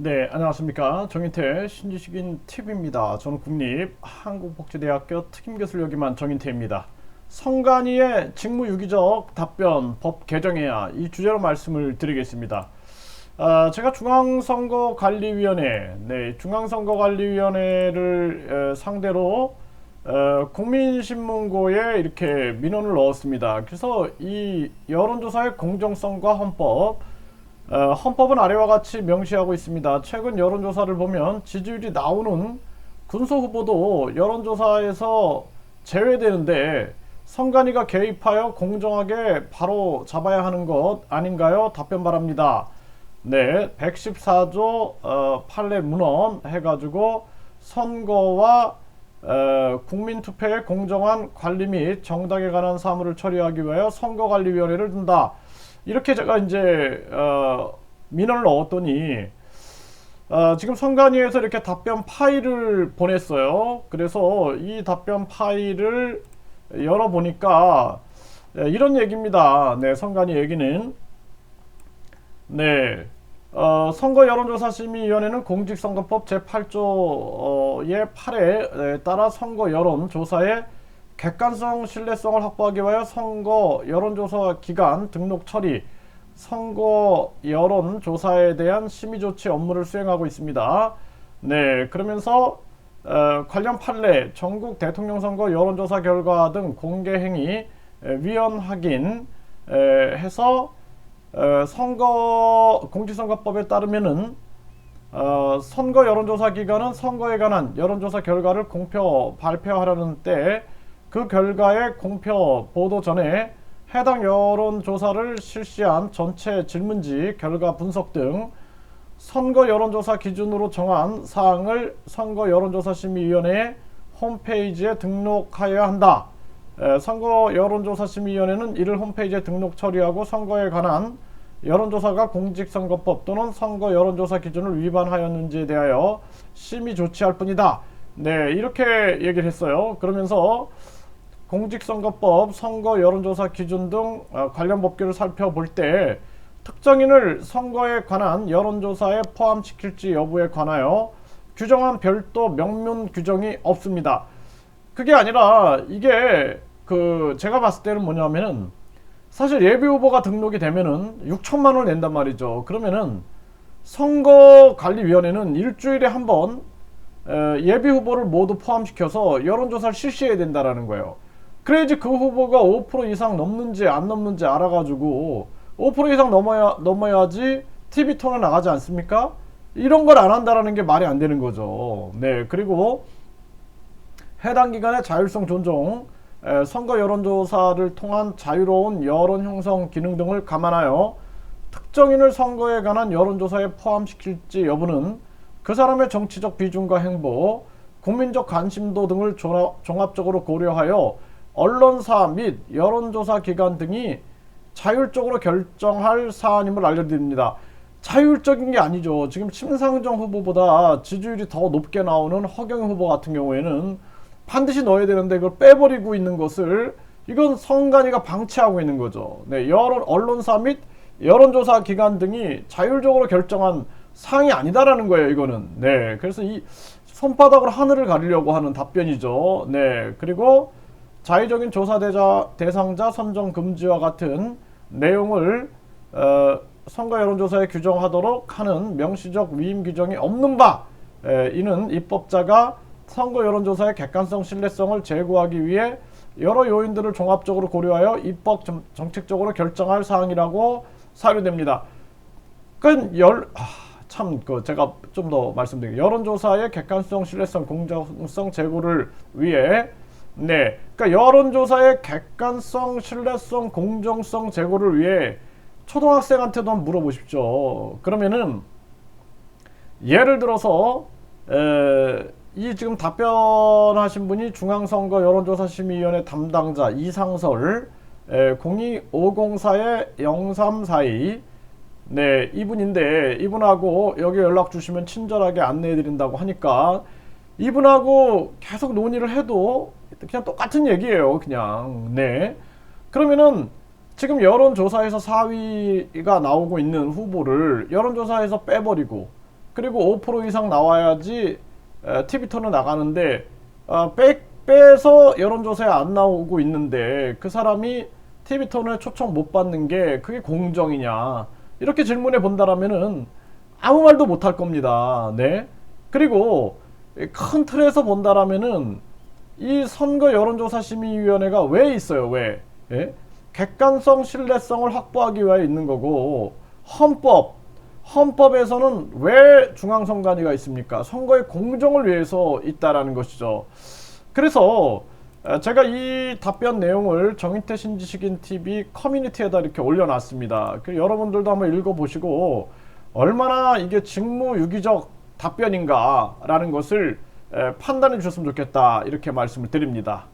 네, 안녕하십니까. 정인태 신지식인 TV입니다. 저는 국립한국복지대학교 특임교수를 역임한 정인태입니다. 선관위의 직무유기적 답변 법 개정해야 이 주제로 말씀을 드리겠습니다. 제가 중앙선거관리위원회, 중앙선거관리위원회를 상대로 국민신문고에 이렇게 민원을 넣었습니다. 그래서 이 여론조사의 공정성과 헌법은 아래와 같이 명시하고 있습니다. 최근 여론조사를 보면 지지율이 나오는 군소 후보도 여론조사에서 제외되는데 선관위가 개입하여 공정하게 바로 잡아야 하는 것 아닌가요? 답변 바랍니다. 네, 114조 판례 문헌 해가지고 선거와 국민투표의 공정한 관리 및 정당에 관한 사무를 처리하기 위하여 선거관리위원회를 둔다. 이렇게 제가 이제 민원을 넣었더니 지금 선관위에서 이렇게 답변 파일을 보냈어요. 그래서 이 답변 파일을 열어보니까 이런 얘기입니다. 네, 선관위 얘기는 네, 선거여론조사심의위원회는 공직선거법 제8조의 8에 따라 선거 여론조사의 객관성, 신뢰성을 확보하기 위하여 선거 여론조사 기간 등록 처리, 선거 여론조사에 대한 심의조치 업무를 수행하고 있습니다. 네, 그러면서 관련 판례, 전국 대통령 선거 여론조사 결과 등 공개행위, 위헌 확인 해서 공직선거법에 따르면은 선거 여론조사 기관은 선거에 관한 여론조사 결과를 발표하려는 때 그 결과의 공표 보도 전에 해당 여론조사를 실시한 전체 질문지 결과 분석 등 선거 여론조사 기준으로 정한 사항을 선거 여론조사심의위원회의 홈페이지에 등록하여야 한다. 선거 여론조사심의위원회는 이를 홈페이지에 등록 처리하고 선거에 관한 여론조사가 공직선거법 또는 선거 여론조사 기준을 위반하였는지에 대하여 심의 조치할 뿐이다. 네, 이렇게 얘기를 했어요. 그러면서 공직선거법, 선거 여론조사 기준 등 관련 법규를 살펴볼 때 특정인을 선거에 관한 여론조사에 포함시킬지 여부에 관하여 규정한 별도 명문 규정이 없습니다. 그게 아니라 이게 제가 봤을 때는 뭐냐면은 사실 예비후보가 등록이 되면은 6천만 원을 낸단 말이죠. 그러면은 선거관리위원회는 일주일에 한 번 예비후보를 모두 포함시켜서 여론조사를 실시해야 된다라는 거예요. 그래야지 그 후보가 5% 이상 넘는지 안 넘는지 알아가지고 5% 이상 넘어야지 TV 토론에 나가지 않습니까? 이런 걸 안 한다라는 게 말이 안 되는 거죠. 네, 그리고 해당 기관의 자율성 존중, 선거 여론조사를 통한 자유로운 여론 형성 기능 등을 감안하여 특정인을 선거에 관한 여론조사에 포함시킬지 여부는 그 사람의 정치적 비중과 행보, 국민적 관심도 등을 종합적으로 고려하여 언론사 및 여론조사 기관 등이 자율적으로 결정할 사안임을 알려드립니다. 자율적인 게 아니죠. 지금 심상정 후보보다 지지율이 더 높게 나오는 허경영 후보 같은 경우에는 반드시 넣어야 되는데 그걸 빼버리고 있는 것을 이건 선관위가 방치하고 있는 거죠. 네, 언론사 및 여론조사 기관 등이 자율적으로 결정한 사항이 아니다라는 거예요. 이거는. 네, 그래서 이 손바닥으로 하늘을 가리려고 하는 답변이죠. 네, 그리고 자의적인 조사 대상자 선정 금지와 같은 내용을 선거 여론조사에 규정하도록 하는 명시적 위임 규정이 없는 바, 이는 입법자가 선거 여론조사의 객관성, 신뢰성을 제고하기 위해 여러 요인들을 종합적으로 고려하여 입법 정책적으로 결정할 사항이라고 사료됩니다. 제가 좀 더 말씀드릴게요. 여론조사의 객관성, 신뢰성, 공정성 제고를 위해 네, 그러니까 여론조사의 객관성, 신뢰성, 공정성 제고를 위해 초등학생한테도 한번 물어보십시오. 그러면은 예를 들어서 이 지금 답변하신 분이 중앙선거 여론조사심의위원회 담당자 이상설 02504-0342 네, 이분인데 이분하고 여기 연락 주시면 친절하게 안내해 드린다고 하니까 이분하고 계속 논의를 해도 그냥 똑같은 얘기예요. 그냥. 네. 그러면은 지금 여론조사에서 4위가 나오고 있는 후보를 여론조사에서 빼버리고 그리고 5% 이상 나와야지 TV토론 나가는데 빼서 여론조사에 안 나오고 있는데 그 사람이 TV토론에 초청 못 받는 게 그게 공정이냐 이렇게 질문해 본다라면은 아무 말도 못 할 겁니다. 네. 그리고 큰 틀에서 본다라면은 이 선거 여론조사 심의위원회가 왜 있어요? 왜? 예? 객관성, 신뢰성을 확보하기 위해 있는 거고 헌법에서는 왜 중앙선관위가 있습니까? 선거의 공정을 위해서 있다라는 것이죠. 그래서 제가 이 답변 내용을 정인태 신지식인 TV 커뮤니티에다 이렇게 올려놨습니다. 여러분들도 한번 읽어보시고 얼마나 이게 직무유기적 답변인가라는 것을 판단해 주셨으면 좋겠다 이렇게 말씀을 드립니다.